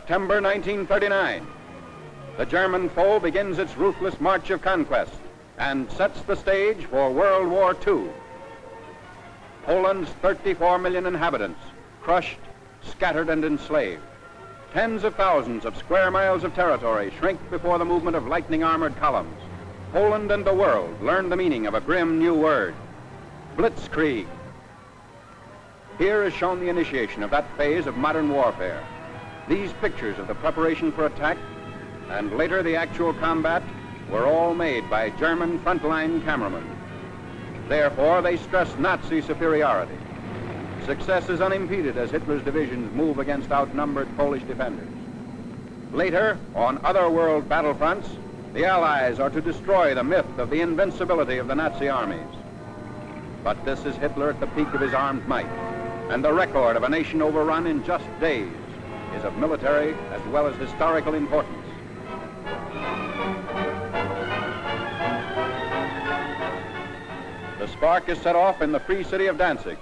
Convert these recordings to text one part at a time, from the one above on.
September 1939. The German foe begins its ruthless march of conquest and sets the stage for World War II. Poland's 34 million inhabitants, crushed, scattered, and enslaved. Tens of thousands of square miles of territory shrink before the movement of lightning-armored columns. Poland and the world learn the meaning of a grim new word, blitzkrieg. Here is shown the initiation of that phase of modern warfare. These pictures of the preparation for attack and later the actual combat were all made by German frontline cameramen. Therefore, they stress Nazi superiority. Success is unimpeded as Hitler's divisions move against outnumbered Polish defenders. Later, on other world battlefronts, the Allies are to destroy the myth of the invincibility of the Nazi armies. But this is Hitler at the peak of his armed might, and the record of a nation overrun in just days is of military as well as historical importance. The spark is set off in the free city of Danzig.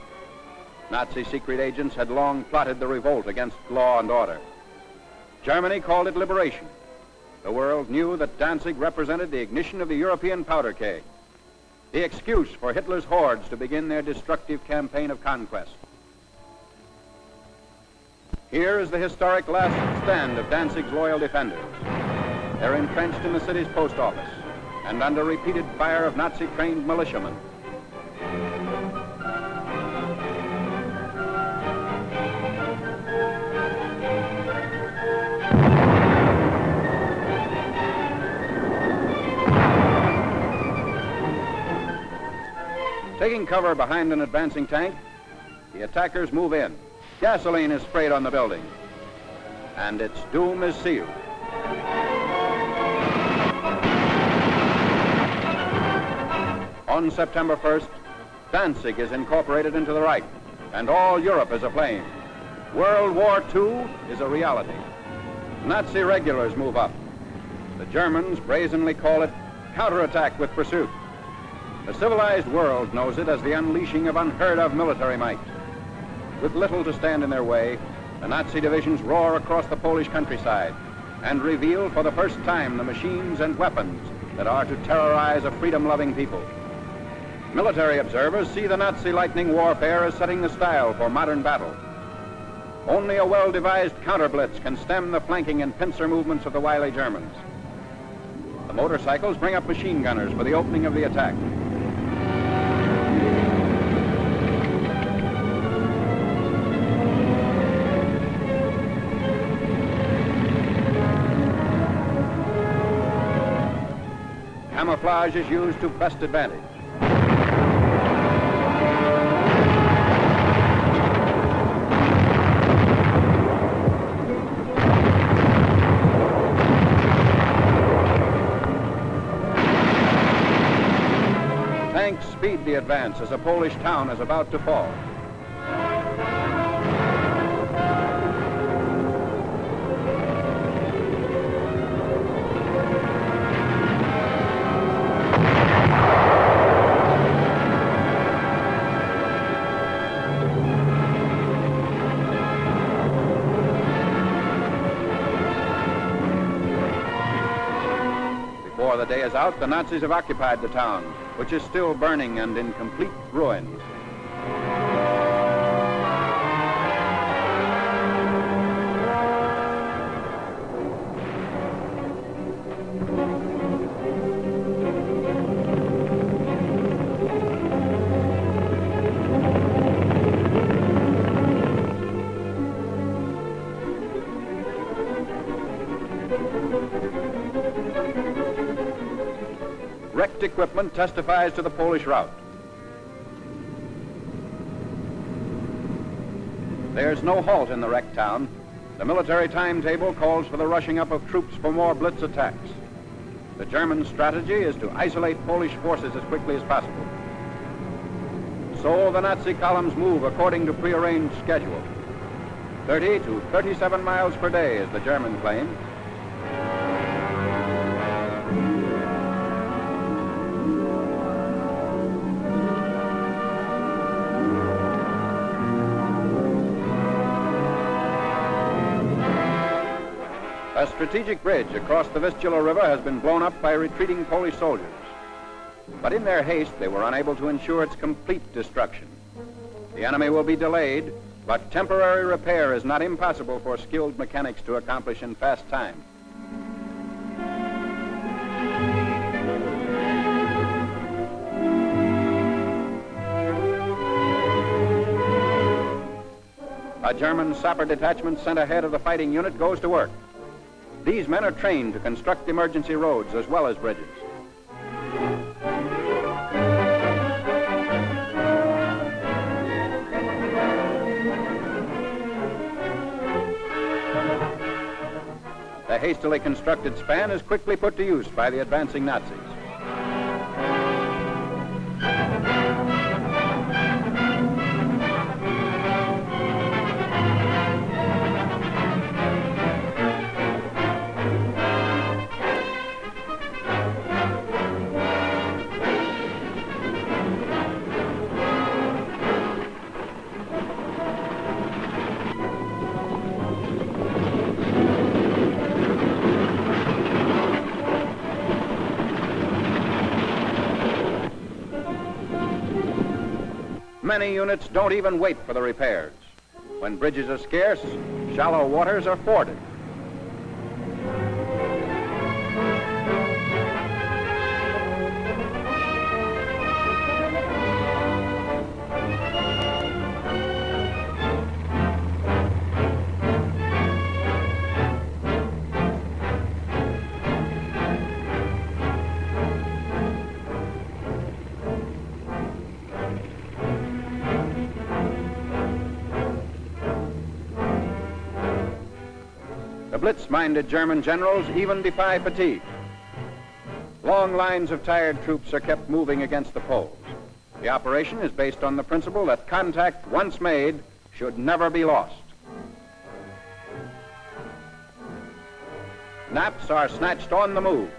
Nazi secret agents had long plotted the revolt against law and order. Germany called it liberation. The world knew that Danzig represented the ignition of the European powder keg, the excuse for Hitler's hordes to begin their destructive campaign of conquest. Here is the historic last stand of Danzig's loyal defenders. They're entrenched in the city's post office and under repeated fire of Nazi-trained militiamen. Taking cover behind an advancing tank, the attackers move in. Gasoline is sprayed on the building, and its doom is sealed. On September 1st, Danzig is incorporated into the Reich, and all Europe is aflame. World War II is a reality. Nazi regulars move up. The Germans brazenly call it counterattack with pursuit. The civilized world knows it as the unleashing of unheard-of military might. With little to stand in their way, the Nazi divisions roar across the Polish countryside and reveal for the first time the machines and weapons that are to terrorize a freedom-loving people. Military observers see the Nazi lightning warfare as setting the style for modern battle. Only a well-devised counter-blitz can stem the flanking and pincer movements of the wily Germans. The motorcycles bring up machine gunners for the opening of the attack. Camouflage is used to best advantage. Tanks speed the advance as a Polish town is about to fall. Before the day is out, the Nazis have occupied the town, which is still burning and in complete ruins. Wrecked equipment testifies to the Polish rout. There's no halt in the wrecked town. The military timetable calls for the rushing up of troops for more blitz attacks. The German strategy is to isolate Polish forces as quickly as possible. So the Nazi columns move according to prearranged schedule. 30 to 37 miles per day is the German claim. A strategic bridge across the Vistula River has been blown up by retreating Polish soldiers. But in their haste, they were unable to ensure its complete destruction. The enemy will be delayed, but temporary repair is not impossible for skilled mechanics to accomplish in fast time. A German sapper detachment sent ahead of the fighting unit goes to work. These men are trained to construct emergency roads as well as bridges. The hastily constructed span is quickly put to use by the advancing Nazis. Many units don't even wait for the repairs. When bridges are scarce, shallow waters are forded. The blitz-minded German generals even defy fatigue. Long lines of tired troops are kept moving against the Poles. The operation is based on the principle that contact once made should never be lost. Naps are snatched on the move.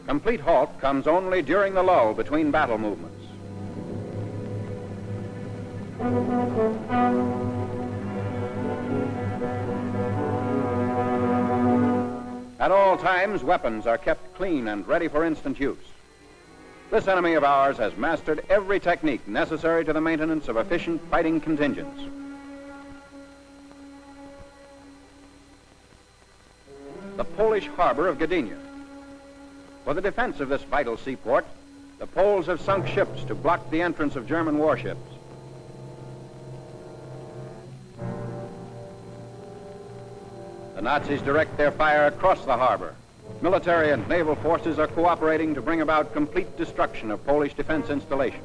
Complete halt comes only during the lull between battle movements. At all times, weapons are kept clean and ready for instant use. This enemy of ours has mastered every technique necessary to the maintenance of efficient fighting contingents. The Polish harbor of Gdynia. For the defense of this vital seaport, the Poles have sunk ships to block the entrance of German warships. The Nazis direct their fire across the harbor. Military and naval forces are cooperating to bring about complete destruction of Polish defense installations.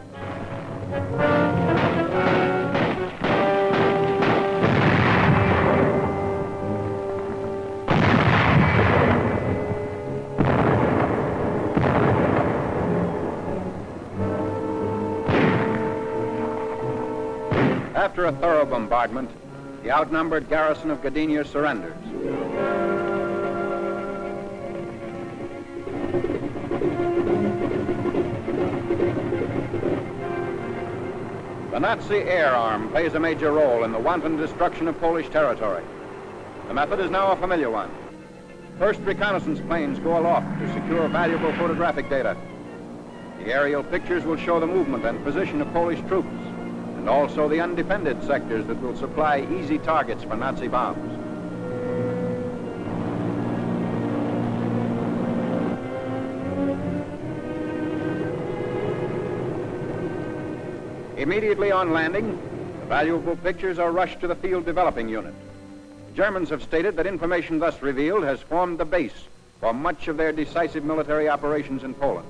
After a thorough bombardment, the outnumbered garrison of Gdynia surrenders. The Nazi air arm plays a major role in the wanton destruction of Polish territory. The method is now a familiar one. First reconnaissance planes go aloft to secure valuable photographic data. The aerial pictures will show the movement and position of Polish troops, and also the undefended sectors that will supply easy targets for Nazi bombs. Immediately on landing, the valuable pictures are rushed to the field developing unit. The Germans have stated that information thus revealed has formed the base for much of their decisive military operations in Poland.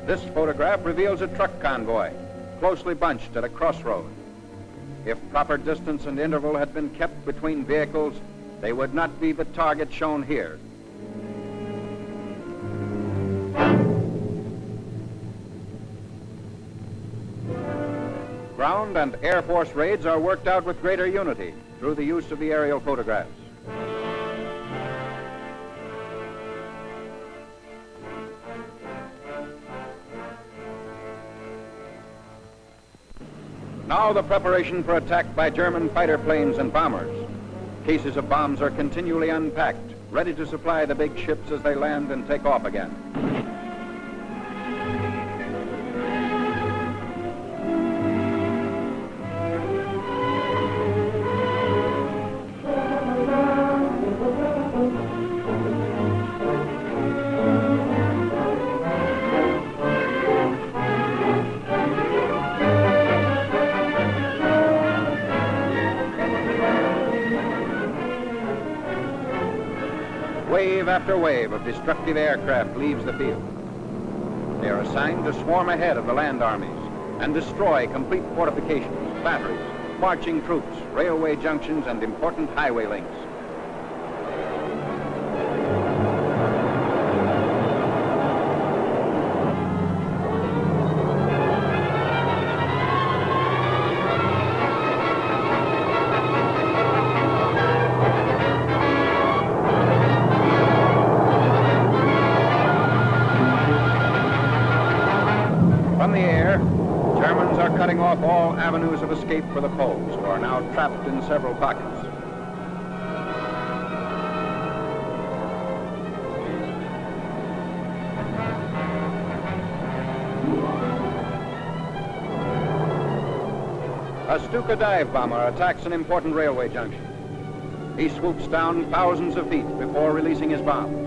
This photograph reveals a truck convoy, closely bunched at a crossroad. If proper distance and interval had been kept between vehicles, they would not be the target shown here. Ground and Air Force raids are worked out with greater unity through the use of the aerial photographs. Now the preparation for attack by German fighter planes and bombers. Cases of bombs are continually unpacked, ready to supply the big ships as they land and take off again. Wave after wave of destructive aircraft leaves the field. They are assigned to swarm ahead of the land armies and destroy complete fortifications, batteries, marching troops, railway junctions, and important highway links. From the air, Germans are cutting off all avenues of escape for the Poles, who are now trapped in several pockets. A Stuka dive bomber attacks an important railway junction. He swoops down thousands of feet before releasing his bombs.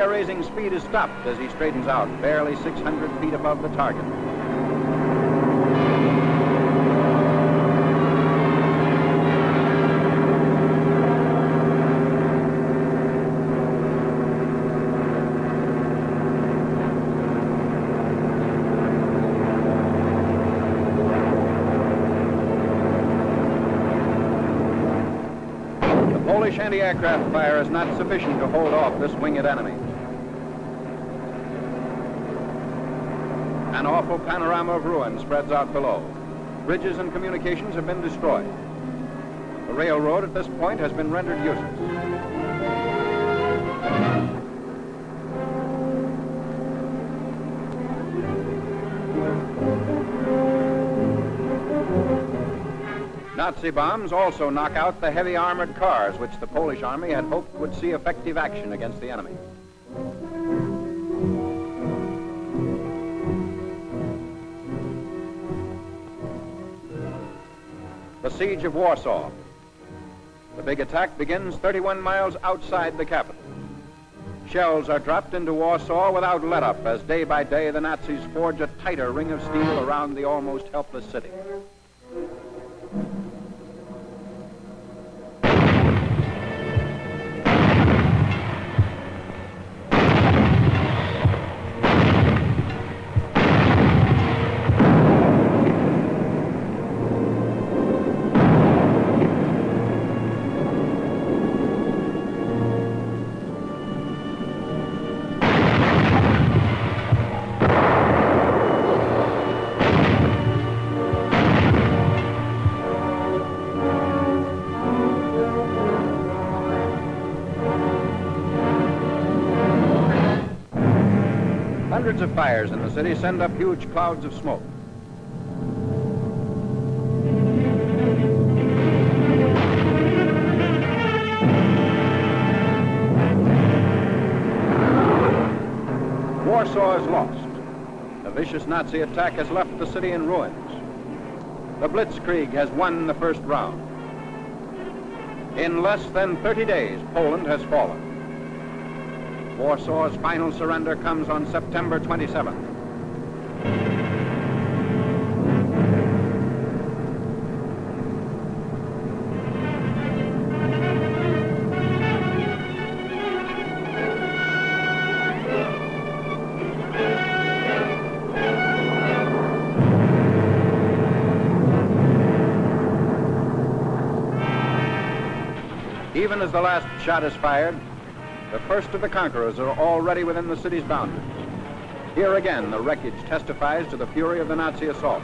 Raising speed is stopped as he straightens out, barely 600 feet above the target. The Polish anti-aircraft fire is not sufficient to hold off this winged enemy. An awful panorama of ruin spreads out below. Bridges and communications have been destroyed. The railroad at this point has been rendered useless. Nazi bombs also knock out the heavy armored cars which the Polish army had hoped would see effective action against the enemy. The siege of Warsaw. The big attack begins 31 miles outside the capital. Shells are dropped into Warsaw without let-up as day by day the Nazis forge a tighter ring of steel around the almost helpless city. Hundreds of fires in the city send up huge clouds of smoke. Warsaw is lost. The vicious Nazi attack has left the city in ruins. The Blitzkrieg has won the first round. In less than 30 days, Poland has fallen. Warsaw's final surrender comes on September 27th. Even as the last shot is fired, the first of the conquerors are already within the city's boundaries. Here again, the wreckage testifies to the fury of the Nazi assault.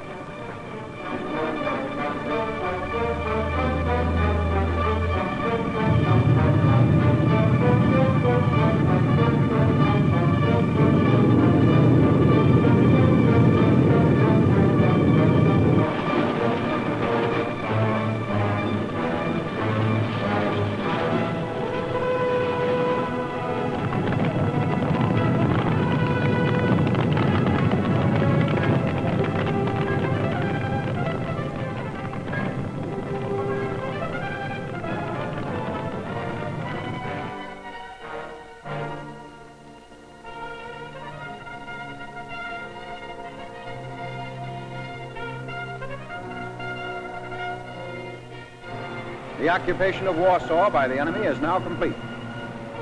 The occupation of Warsaw by the enemy is now complete.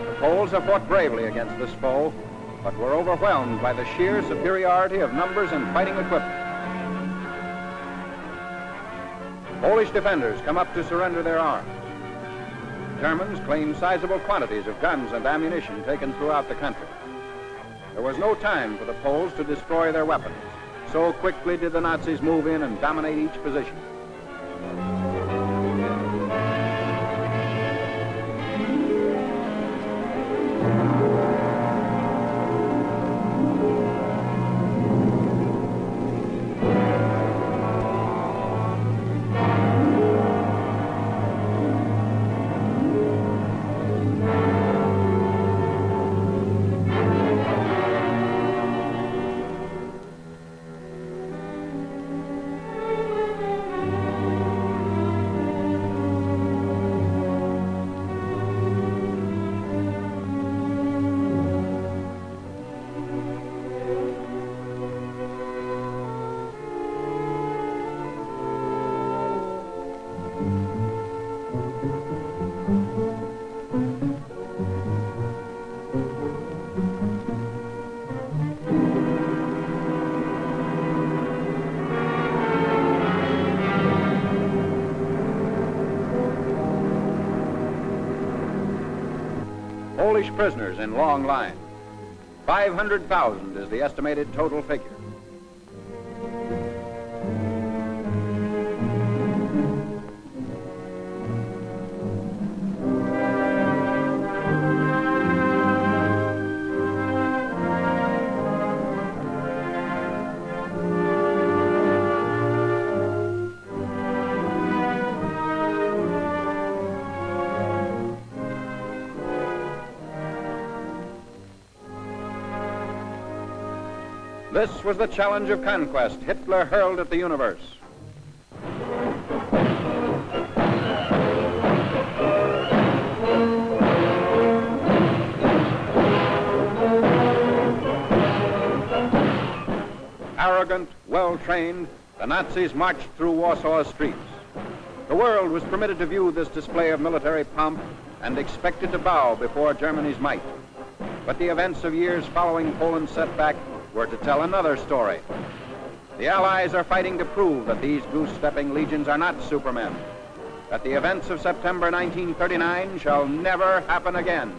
The Poles have fought bravely against this foe, but were overwhelmed by the sheer superiority of numbers and fighting equipment. Polish defenders come up to surrender their arms. Germans claim sizable quantities of guns and ammunition taken throughout the country. There was no time for the Poles to destroy their weapons. So quickly did the Nazis move in and dominate each position. Polish prisoners in long lines. 500,000 is the estimated total figure. This was the challenge of conquest Hitler hurled at the universe. Arrogant, well-trained, the Nazis marched through Warsaw's streets. The world was permitted to view this display of military pomp and expected to bow before Germany's might. But the events of years following Poland's setback were to tell another story. The Allies are fighting to prove that these goose-stepping legions are not supermen, that the events of September 1939 shall never happen again.